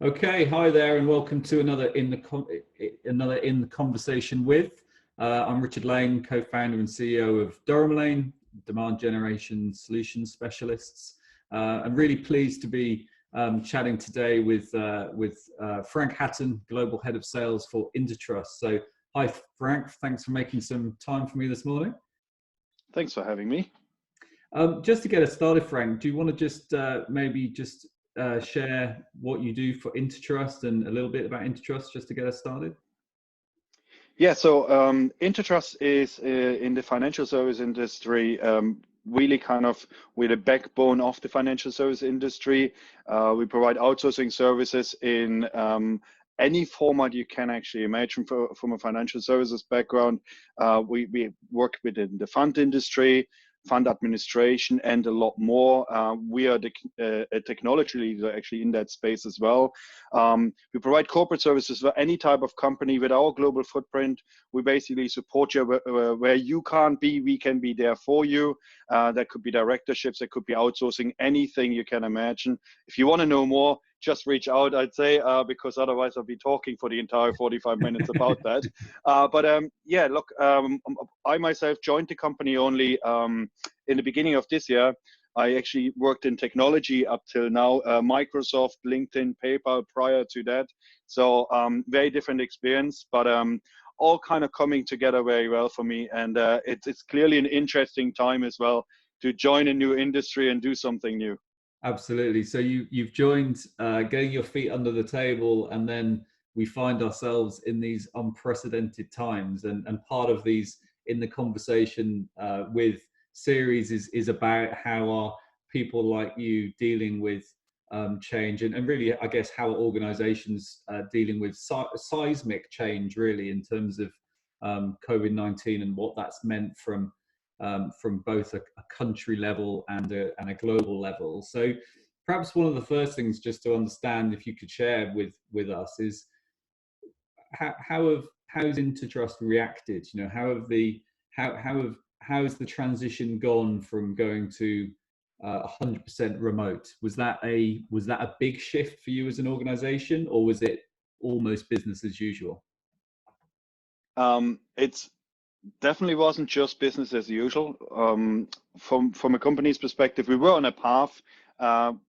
Okay, hi there, and welcome to another in the conversation with. I'm Richard Lane, co-founder and CEO of Durham Lane, demand generation solutions specialists. I'm really pleased to be chatting today with Frank Hattann, global head of sales for Intertrust. So, hi Frank, thanks for making some time for me this morning. Thanks for having me. Just to get us started, Frank, do you want to just maybe share what you do for Intertrust and a little bit about Intertrust just to get us started? Yeah, so Intertrust is in the financial service industry, really kind of with the backbone of the financial service industry. We provide outsourcing services in any format you can actually imagine from a financial services background. We work within the fund industry, fund administration, and a lot more. We are a technology leader actually in that space as well. We provide corporate services for any type of company with our global footprint. We basically support you where you can't be, we can be there for you. That could be directorships, that could be outsourcing, anything you can imagine. If you want to know more, just reach out, I'd say, because otherwise I'll be talking for the entire 45 minutes about that. Yeah, look, I myself joined the company only in the beginning of this year. I actually worked in technology up till now, Microsoft, LinkedIn, PayPal prior to that. So very different experience, but all kind of coming together very well for me. And it's clearly an interesting time as well to join a new industry and do something new. Absolutely. So you've joined, getting your feet under the table, and then we find ourselves in these unprecedented times. And part of these in the conversation with series is about how are people like you dealing with change, and really, I guess, how are organizations dealing with seismic change, really, in terms of COVID-19 and what that's meant from both a country level and a global level. So perhaps one of the first things just to understand, if you could share with us, is how's Intertrust reacted? You know, how has the transition gone from going to 100% remote? Was that a big shift for you as an organization, or was it almost business as usual? It's definitely wasn't just business as usual. From a company's perspective, we were on a path,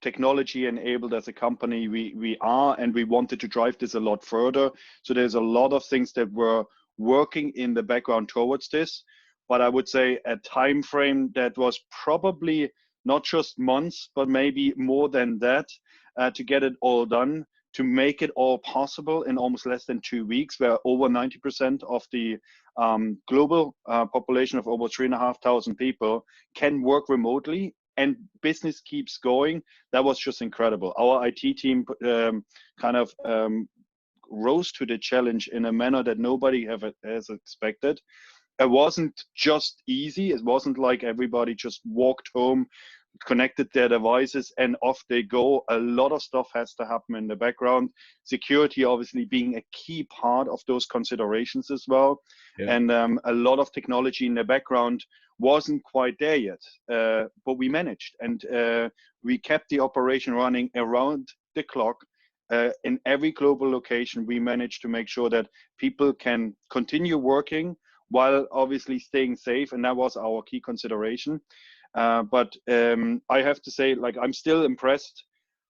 technology enabled as a company. We are, and we wanted to drive this a lot further. So there's a lot of things that were working in the background towards this. But I would say a time frame that was probably not just months, but maybe more than that, to get it all done, to make it all possible in almost less than 2 weeks, where over 90% of the global population of over 3,500 people can work remotely and business keeps going. That was just incredible. Our IT team rose to the challenge in a manner that nobody has expected. It wasn't just easy. It wasn't like everybody just walked home, connected their devices, and off they go. A lot of stuff has to happen in the background. Security obviously being a key part of those considerations as well. Yeah. And a lot of technology in the background wasn't quite there yet, but we managed, and we kept the operation running around the clock. In every global location, we managed to make sure that people can continue working while obviously staying safe, and that was our key consideration. But I have to say, like, I'm still impressed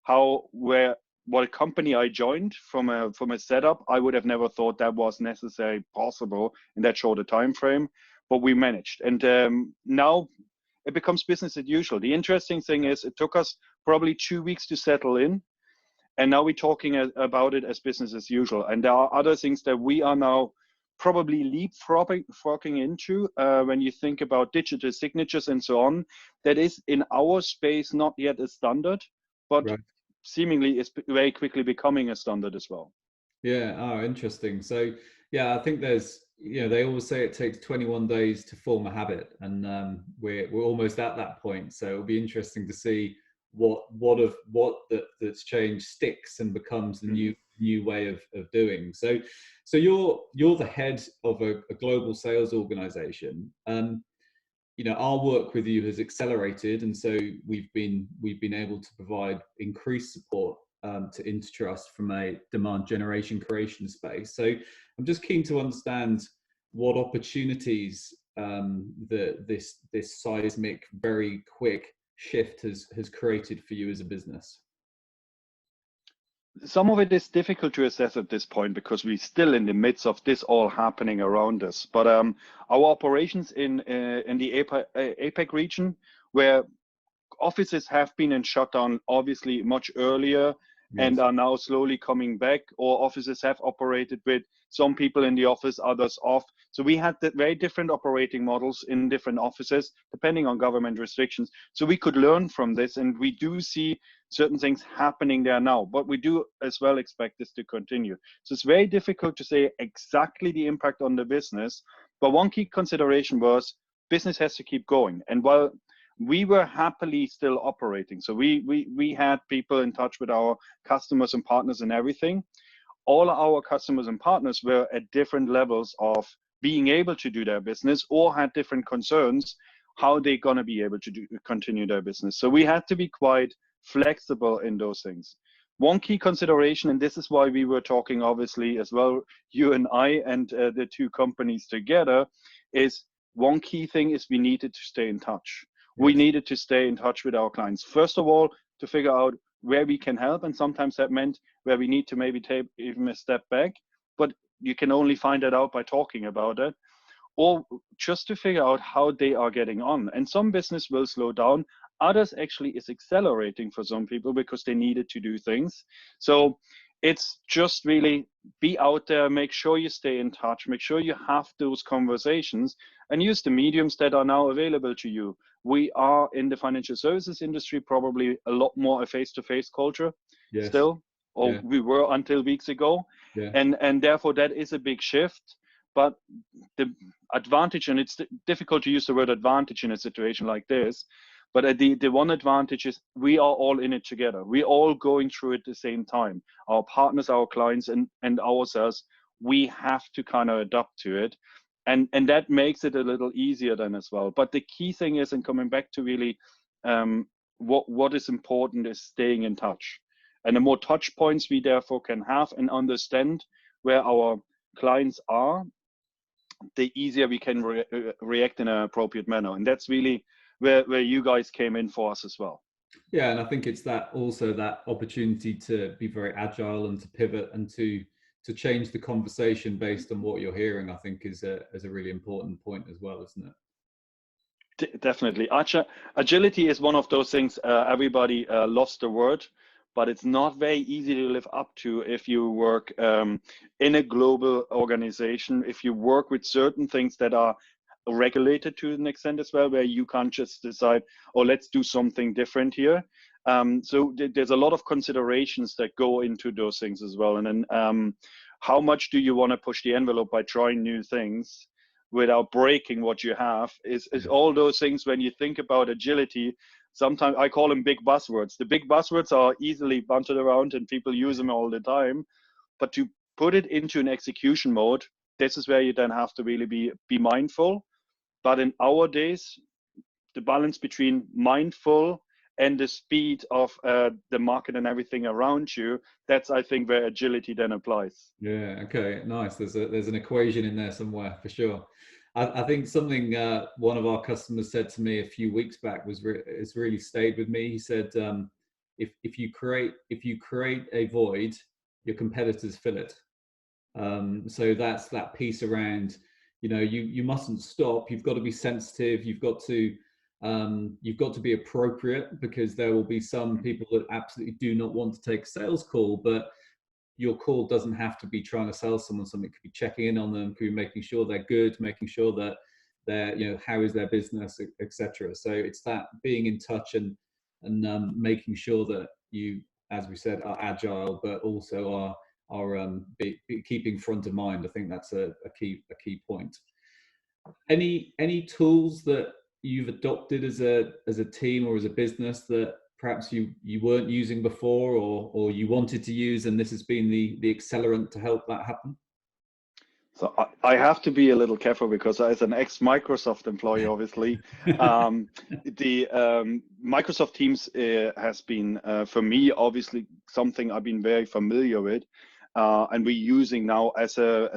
what a company I joined from a setup. I would have never thought that was necessarily possible in that short a time frame, but we managed. And now it becomes business as usual. The interesting thing is it took us probably 2 weeks to settle in, and now we're talking about it as business as usual. And there are other things that we are now probably leapfrogging into when you think about digital signatures and so on. That is in our space not yet a standard, but right, seemingly is very quickly becoming a standard as well. Yeah. Oh, interesting. So yeah, I think there's, they always say it takes 21 days to form a habit, and we're almost at that point. So it'll be interesting to see what that's changed sticks and becomes the new way of doing. So you're the head of a global sales organization. Our work with you has accelerated, and so we've been able to provide increased support to Intertrust from a demand generation creation space. So I'm just keen to understand what opportunities this seismic, very quick shift has created for you as a business. Some of it is difficult to assess at this point because we're still in the midst of this all happening around us. But our operations in the APAC region, where offices have been in shutdown obviously much earlier, Yes. and are now slowly coming back, or offices have operated with some people in the office, others off. So we had very different operating models in different offices, depending on government restrictions. So we could learn from this, and we do see certain things happening there now, but we do as well expect this to continue. So it's very difficult to say exactly the impact on the business, but one key consideration was business has to keep going. And while we were happily still operating, so we had people in touch with our customers and partners and everything, all our customers and partners were at different levels of being able to do their business, or had different concerns how they're going to be able to continue their business. So we had to be quite flexible in those things. One key consideration, and this is why we were talking obviously as well, you and I and the two companies together, is one key thing is we needed to stay in touch. We needed to stay in touch with our clients. First of all, to figure out where we can help, and sometimes that meant where we need to maybe take even a step back, but you can only find that out by talking about it, or just to figure out how they are getting on. And some business will slow down, others actually is accelerating for some people because they needed to do things. So it's just really be out there, make sure you stay in touch, make sure you have those conversations, and use the mediums that are now available to you. We are in the financial services industry, probably a lot more a face-to-face culture still, or we were until weeks ago. And therefore that is a big shift. But the advantage, and it's difficult to use the word advantage in a situation like this, but the one advantage is we are all in it together. We're all going through it at the same time. Our partners, our clients, and ourselves, we have to kind of adapt to it. And that makes it a little easier then as well. But the key thing is, and coming back to really what is important is staying in touch. And the more touch points we therefore can have and understand where our clients are, the easier we can react in an appropriate manner. And that's really where you guys came in for us as well. Yeah, and I think it's that also that opportunity to be very agile and to pivot and to change the conversation based on what you're hearing, I think is a really important point as well, isn't it? Definitely. Agility is one of those things everybody loves the word, but it's not very easy to live up to if you work in a global organization, if you work with certain things that are regulated to an extent as well, where you can't just decide, oh, let's do something different here. So there's a lot of considerations that go into those things as well. And then how much do you want to push the envelope by trying new things without breaking what you have is all those things. When you think about agility, sometimes I call them big buzzwords. The big buzzwords are easily bunted around and people use them all the time, but to put it into an execution mode, this is where you then have to really be mindful. But in our days, the balance between mindful and the speed of the market and everything around you, that's, I think, where agility then applies. Yeah, okay, nice. There's an equation in there somewhere for sure. I think something one of our customers said to me a few weeks back has really stayed with me. He said, if you create a void, your competitors fill it. So that's that piece around, you mustn't stop. You've got to be sensitive. You've got to be appropriate, because there will be some people that absolutely do not want to take a sales call, but your call doesn't have to be trying to sell someone something. It could be checking in on them, could be making sure they're good, making sure that they're, how is their business, etc. So it's that being in touch and making sure that you, as we said, are agile, but also are keeping front of mind. I think that's a key point. Any tools that you've adopted as a team or as a business that perhaps you weren't using before, or you wanted to use, and this has been the accelerant to help that happen? So I have to be a little careful because as an ex-Microsoft employee, obviously, the Microsoft Teams has been for me obviously something I've been very familiar with, and we're using now as a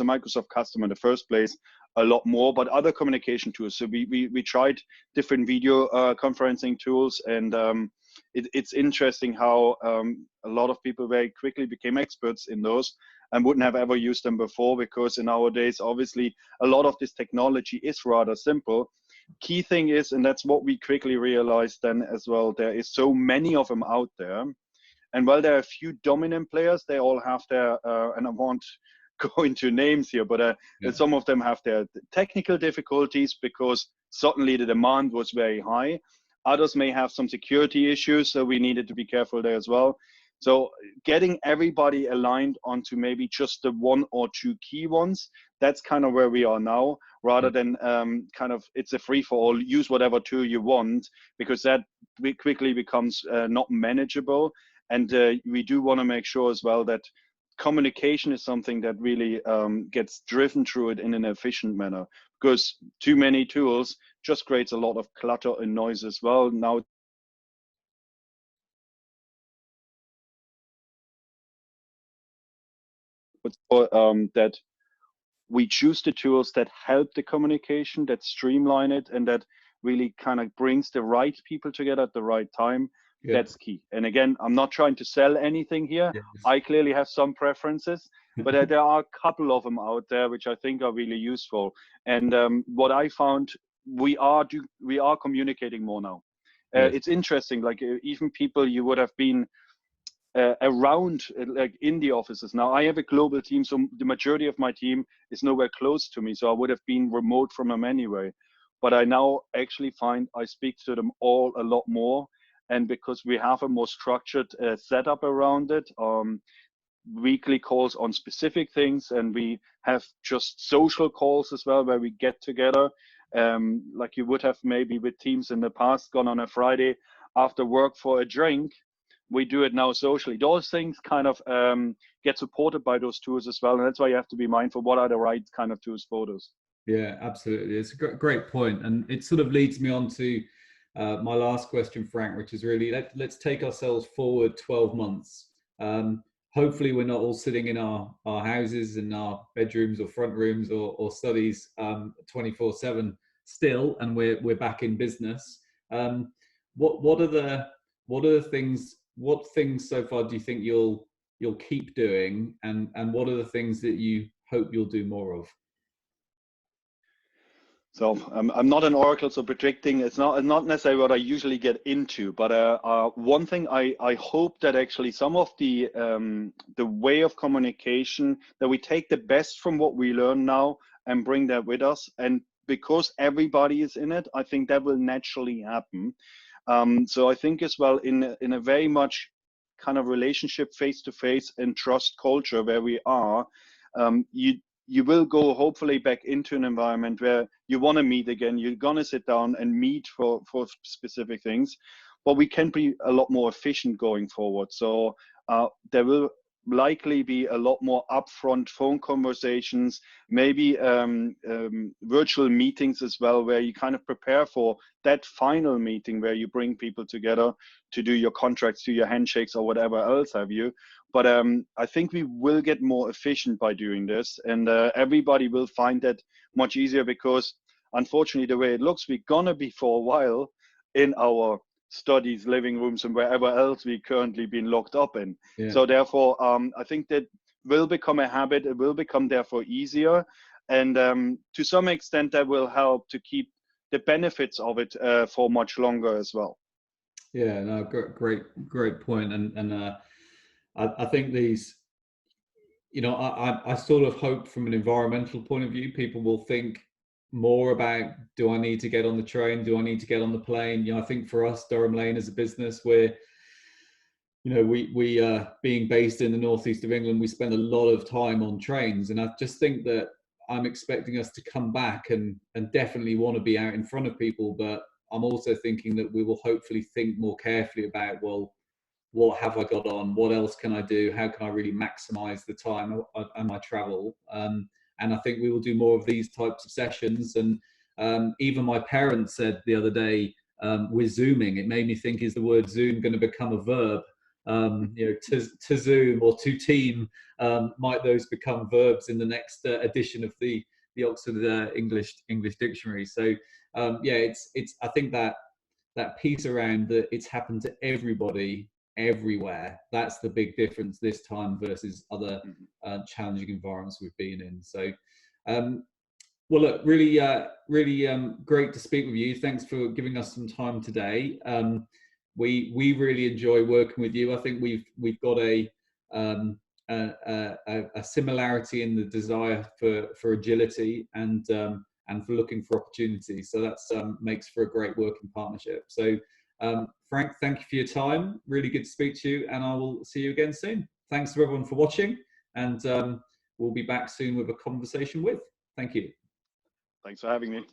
Microsoft customer in the first place a lot more. But other communication tools. So we tried different video conferencing tools, and it's interesting how a lot of people very quickly became experts in those and wouldn't have ever used them before, because in nowadays, obviously, a lot of this technology is rather simple. Key thing is, and that's what we quickly realized then as well, there is so many of them out there. And while there are a few dominant players, they all have their, and I won't go into names here, but Yeah. some of them have their technical difficulties because suddenly the demand was very high. Others may have some security issues, so we needed to be careful there as well. So getting everybody aligned onto maybe just the one or two key ones, that's kind of where we are now, rather than kind of it's a free for all, use whatever tool you want, because that quickly becomes not manageable. And we do want to make sure as well that communication is something that really gets driven through it in an efficient manner, because too many tools just creates a lot of clutter and noise as well. Now, that we choose the tools that help the communication, that streamline it, and that really kind of brings the right people together at the right time. Yeah. That's key. And again, I'm not trying to sell anything here. Yes. I clearly have some preferences, but there are a couple of them out there which I think are really useful. And what I found, we are communicating more now. Yes. It's interesting, like even people you would have been around, like in the offices. Now I have a global team, so the majority of my team is nowhere close to me, so I would have been remote from them anyway. But I now actually find I speak to them all a lot more, and because we have a more structured setup around it, weekly calls on specific things, and we have just social calls as well where we get together, like you would have maybe with teams in the past, gone on a Friday after work for a drink. We do it now socially. Those things kind of get supported by those tools as well, and that's why you have to be mindful what are the right kind of tools for those. Yeah, absolutely. It's a great point, and it sort of leads me on to my last question, Frank, which is really let's take ourselves forward 12 months. Hopefully, we're not all sitting in our houses, in our bedrooms or front rooms or studies 24/7 still, and we're back in business. What are the things? What things so far do you think you'll keep doing, and what are the things that you hope you'll do more of? So I'm not an oracle, so predicting it's not necessarily what I usually get into. But one thing I hope that actually some of the way of communication, that we take the best from what we learn now and bring that with us. And because everybody is in it, I think that will naturally happen. So I think as well in a very much kind of relationship face to face and trust culture where we are, you will go hopefully back into an environment where you want to meet again. You're gonna sit down and meet for specific things, but we can be a lot more efficient going forward. So there will likely be a lot more upfront phone conversations, maybe virtual meetings as well, where you kind of prepare for that final meeting where you bring people together to do your contracts, do your handshakes or whatever else have you. But I think we will get more efficient by doing this, and everybody will find that much easier, because unfortunately the way it looks, we're gonna be for a while in our studies, living rooms, and wherever else we currently been locked up in. Yeah. So therefore, I think that will become a habit. It will become therefore easier, and to some extent that will help to keep the benefits of it for much longer as well. Yeah, no, great point, and I think these, I sort of hope from an environmental point of view, people will think more about, do I need to get on the train? Do I need to get on the plane? I think for us, Durham Lane as a business, we being based in the northeast of England, we spend a lot of time on trains, and I just think that I'm expecting us to come back and definitely want to be out in front of people, but I'm also thinking that we will hopefully think more carefully about, well, what have I got on? What else can I do? How can I really maximize the time and my travel? And I think we will do more of these types of sessions. And even my parents said the other day, we're Zooming. It made me think, is the word Zoom going to become a verb? To Zoom or to team, might those become verbs in the next edition of the Oxford English Dictionary? So it's I think that piece around that it's happened to everybody everywhere. That's the big difference this time versus other challenging environments we've been in. So well, look, really great to speak with you. Thanks for giving us some time today. We really enjoy working with you. I think we've got a similarity in the desire for agility and for looking for opportunities. So that's makes for a great working partnership. So Frank, thank you for your time. Really good to speak to you, and I will see you again soon. Thanks to everyone for watching, and we'll be back soon with a conversation with. Thank you. Thanks for having me.